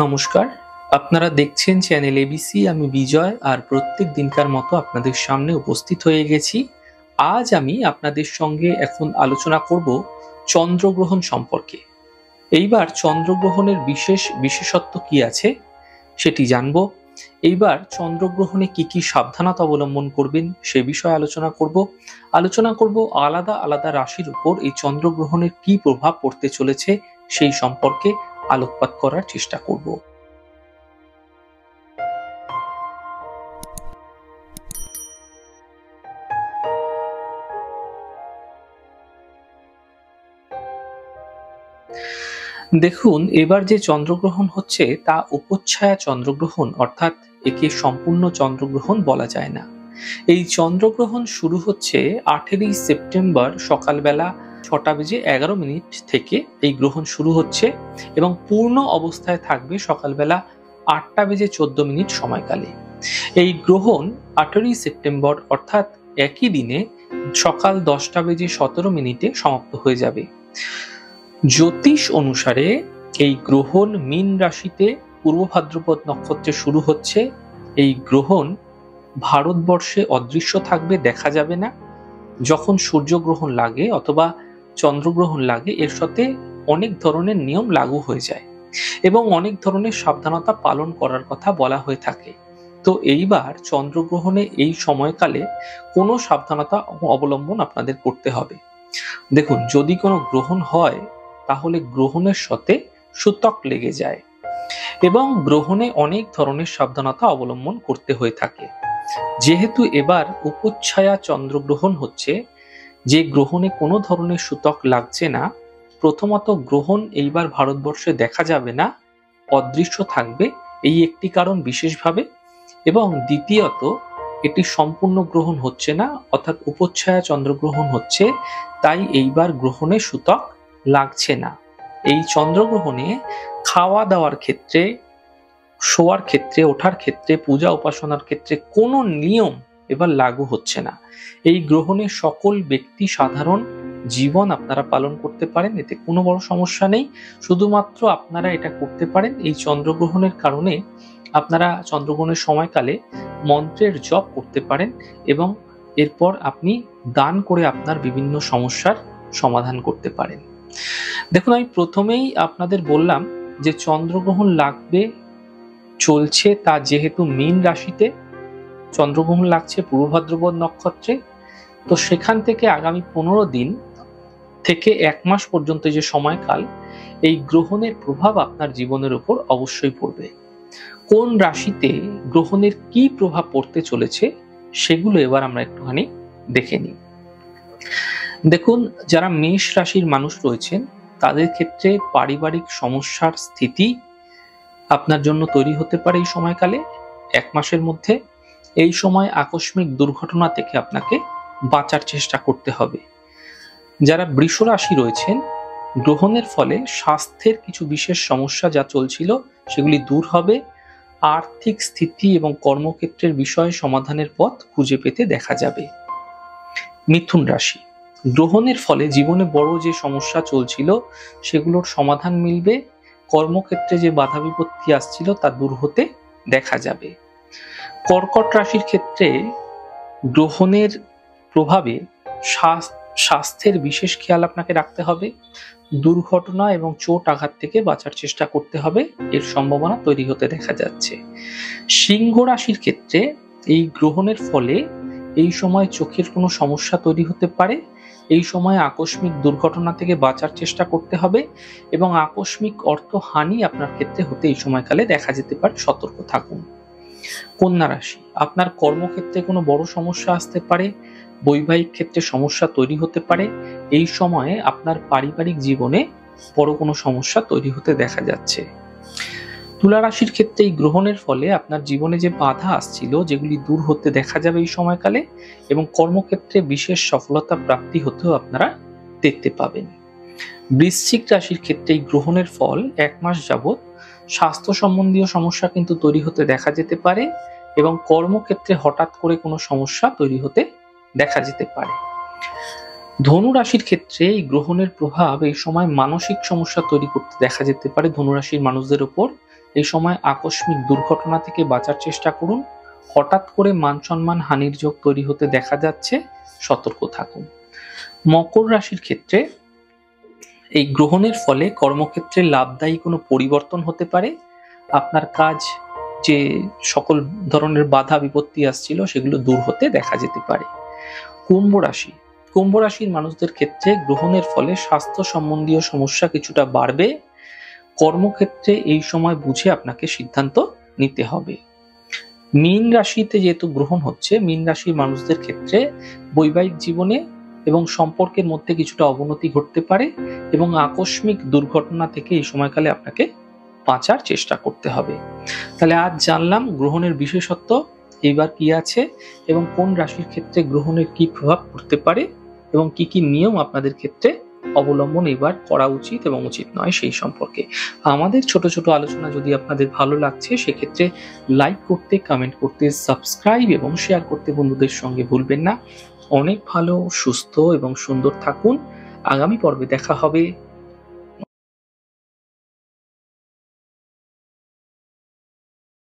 নমস্কার, আপনারা দেখছেন চ্যানেল এবিসি। আমি বিজয়, আর প্রত্যেক দিনকার মতো আপনাদের সামনে উপস্থিত হয়ে গেছি। আজ আমি আপনাদের সঙ্গে এখন আলোচনা করব চন্দ্রগ্রহণ সম্পর্কে। এইবার চন্দ্রগ্রহণের বিশেষত্ব কি আছে সেটি জানব। এইবার চন্দ্রগ্রহণে কি কি সাবধানতা অবলম্বন করবেন সে বিষয়ে আলোচনা করব আলাদা আলাদা রাশির উপর এই চন্দ্রগ্রহণের কি প্রভাব পড়তে চলেছে সেই সম্পর্কে আলোকপাত করার চেষ্টা করব। দেখুন, এবার যে চন্দ্রগ্রহণ হচ্ছে তা উপচ্ছায়া চন্দ্রগ্রহণ, অর্থাৎ একে সম্পূর্ণ চন্দ্রগ্রহণ বলা যায় না। এই চন্দ্রগ্রহণ শুরু হচ্ছে 18ই সেপ্টেম্বর সকালবেলা 6:11 থেকে এই গ্রহণ শুরু হচ্ছে এবং পূর্ণ অবস্থায় থাকবে সকালবেলা 8:14 সময়কালে। এই গ্রহণ 18ই সেপ্টেম্বর অর্থাৎ একই দিনে সকাল 10:17 সমাপ্ত হয়ে যাবে। জ্যোতিষ অনুসারে এই গ্রহণ মীন রাশিতে পূর্ব ভাদ্রপদ নক্ষত্রে শুরু হচ্ছে। এই গ্রহণ ভারতবর্ষে অদৃশ্য থাকবে, দেখা যাবে না। যখন সূর্যগ্রহণ লাগে অথবা চন্দ্রগ্রহণ লাগে এর সাথে অনেক ধরনের নিয়ম লাগু হয়ে যায় এবং অনেক ধরনের সাবধানতা পালন করার কথা বলা হয়ে থাকে। তো এইবার চন্দ্রগ্রহণে এই সময়কালে কোনো সাবধানতা অবলম্বন আপনাদের করতে হবে। দেখুন, যদি কোনো গ্রহণ হয় তাহলে গ্রহণের সাথে সূতক লেগে যায় এবং গ্রহণে অনেক ধরনের সাবধানতা অবলম্বন করতে হয়ে থাকে। যেহেতু এবার উপচ্ছায়া চন্দ্রগ্রহণ হচ্ছে, যে গ্রহণে কোনো ধরনের সূতক লাগছে না, প্রথমত গ্রহণ এইবার ভারতবর্ষে দেখা যাবে না, অদৃশ্য থাকবে, এই একটি কারণ বিশেষভাবে। এবং দ্বিতীয়ত এটি সম্পূর্ণ গ্রহণ হচ্ছে না, অর্থাৎ উপচ্ছায়া চন্দ্রগ্রহণ হচ্ছে, তাই এইবার গ্রহণে সূতক লাগছে না। এই চন্দ্রগ্রহণে খাওয়া দাওয়ার ক্ষেত্রে, শোয়ার ক্ষেত্রে, ওঠার ক্ষেত্রে, পূজা উপাসনার ক্ষেত্রে কোনো নিয়ম এবার লাগু হচ্ছে না। এই গ্রহণে সকল ব্যক্তি সাধারণ জীবন আপনারা পালন করতে পারেন, এতে কোনো বড় সমস্যা নেই। শুধুমাত্র আপনারা এটা করতে পারেন, এই চন্দ্রগ্রহণের কারণে আপনারা চন্দ্রগ্রহণের সময়কালে মন্ত্রের জপ করতে পারেন এবং এরপর আপনি দান করে আপনার বিভিন্ন সমস্যার সমাধান করতে পারেন। দেখুন, আমি প্রথমেই আপনাদের বললাম যে চন্দ্রগ্রহণ লাগবে, চলছে, তা যেহেতু মীন রাশিতে চন্দ্রগ্রহণ লাগছে পূর্ব ভাদ্রপদ নক্ষত্রে, তো সেখান থেকে আগামী 15 দিন থেকে 1 মাস পর্যন্ত যে সময়কাল, এই গ্রহণের প্রভাব আপনার জীবনের উপর অবশ্যই পড়বে। কোন রাশিতে গ্রহণের কি প্রভাব পড়তে চলেছে সেগুলো এবার আমরা একটুখানি দেখে নিই। দেখুন, যারা মেষ রাশির মানুষ রয়েছেন তাদের ক্ষেত্রে পারিবারিক সমস্যার স্থিতি আপনার জন্য তৈরি হতে পারে এই সময়কালে 1 মাসের মধ্যে। এই সময় আকস্মিক দুর্ঘটনা থেকে আপনাকে বাঁচার চেষ্টা করতে হবে। যারা বৃষ রাশি রয়েছেন, গ্রহণের ফলে স্বাস্থ্যের কিছু বিশেষ সমস্যা যা চলছিল সেগুলি দূর হবে। আর্থিক স্থিতি এবং কর্মক্ষেত্রের বিষয়ে সমাধানের পথ খুঁজে পেতে দেখা যাবে। মিথুন রাশি, গ্রহণের ফলে জীবনে বড় যে সমস্যা চলছিল সেগুলোর সমাধান মিলবে। কর্মক্ষেত্রে যে বাধা বিপত্তি আসছিল তা দূর হতে দেখা যাবে। কর্কট রাশির ক্ষেত্রে গ্রহণের প্রভাবে স্বাস্থ্যের বিশেষ খেয়াল আপনাকে রাখতে হবে। দুর্ঘটনা এবং চোট আঘাত থেকে বাঁচার চেষ্টা করতে হবে, এর সম্ভাবনা তৈরি হতে দেখা যাচ্ছে। সিংহ রাশির ক্ষেত্রে এই গ্রহণের ফলে এই সময় চোখের কোনো সমস্যা তৈরি হতে পারে। এই সময় আকস্মিক দুর্ঘটনা থেকে বাঁচার চেষ্টা করতে হবে এবং আকস্মিক অর্থহানি আপনার ক্ষেত্রে হতে এই সময়কালে দেখা যেতে পারে, সতর্ক থাকুন। কন্যা রাশি, আপনার কর্মক্ষেত্রে কোনো বড় সমস্যা আসতে পারে, বৈবাহিক ক্ষেত্রে সমস্যা তৈরি হতে পারে। এই সময়ে আপনার পারিবারিক জীবনে বড় কোনো সমস্যা তৈরি হতে দেখা যাচ্ছে। তুলা রাশির ক্ষেত্রে এই গ্রহণের ফলে আপনার জীবনে যে বাধা আসছিল যেগুলি দূর হতে দেখা যাবে এই সময়কালে এবং কর্মক্ষেত্রে বিশেষ সফলতা প্রাপ্তি হতেও আপনারা দেখতে পাবেন। বৃশ্চিক রাশির ক্ষেত্রে এই গ্রহণের ফল 1 মাস যাবত স্বাস্থ্য সম্বন্ধীয় সমস্যা কিন্তু তৈরি হতে দেখা যেতে পারে এবং কর্মক্ষেত্রে হঠাৎ করে কোনো সমস্যা তৈরি হতে দেখা যেতে পারে। ধনু রাশির ক্ষেত্রে এই গ্রহণের প্রভাব এই সময় মানসিক সমস্যা তৈরি করতে দেখা যেতে পারে ধনু রাশির মানুষদের উপর। এই সময় আকস্মিক দুর্ঘটনা থেকে বাঁচার চেষ্টা করুন। হঠাৎ করে মান সম্মান হানির যোগ তৈরি হতে দেখা যাচ্ছে, সতর্ক থাকুন। মকর রাশির ক্ষেত্রে এই গ্রহণের ফলে কর্মক্ষেত্রে লাভদায়ী কোনো পরিবর্তন হতে পারে। আপনার কাজ যে সকল ধরনের বাধা বিপত্তি আসছিল সেগুলো দূর হতে দেখা যেতে পারে। কুম্ভ রাশির মানুষদের ক্ষেত্রে গ্রহণের ফলে স্বাস্থ্য সম্বন্ধীয় সমস্যা কিছুটা বাড়বে। কর্মক্ষেত্রে এই সময় বুঝে আপনাকে সিদ্ধান্ত নিতে হবে। মীন রাশিতে যেহেতু গ্রহণ হচ্ছে, মীন রাশির মানুষদের ক্ষেত্রে বৈবাহিক জীবনে এবং সম্পর্কের মধ্যে কিছুটা অবনতি ঘটতে পারে এবং আকস্মিক দুর্ঘটনা থেকে এই সময়কালে আপনাকে বাঁচার চেষ্টা করতে হবে। তাহলে আজ জানলাম গ্রহণের বিশেষত্ব, এইবার কি আছে এবং কোন রাশির ক্ষেত্রে গ্রহণের কি প্রভাব পড়তে পারে এবং কি কি নিয়ম আপনাদের ক্ষেত্রে অবলম্বন এবার করা উচিত এবং উচিত নয় সেই সম্পর্কে। আমাদের ছোট ছোট আলোচনা যদি আপনাদের ভালো লাগছে সেক্ষেত্রে লাইক করতে, কমেন্ট করতে, সাবস্ক্রাইব এবং শেয়ার করতে বন্ধুদের সঙ্গে ভুলবেন না। অনেক ভালো, সুস্থ এবং সুন্দর থাকুন। আগামী পর্বে দেখা হবে।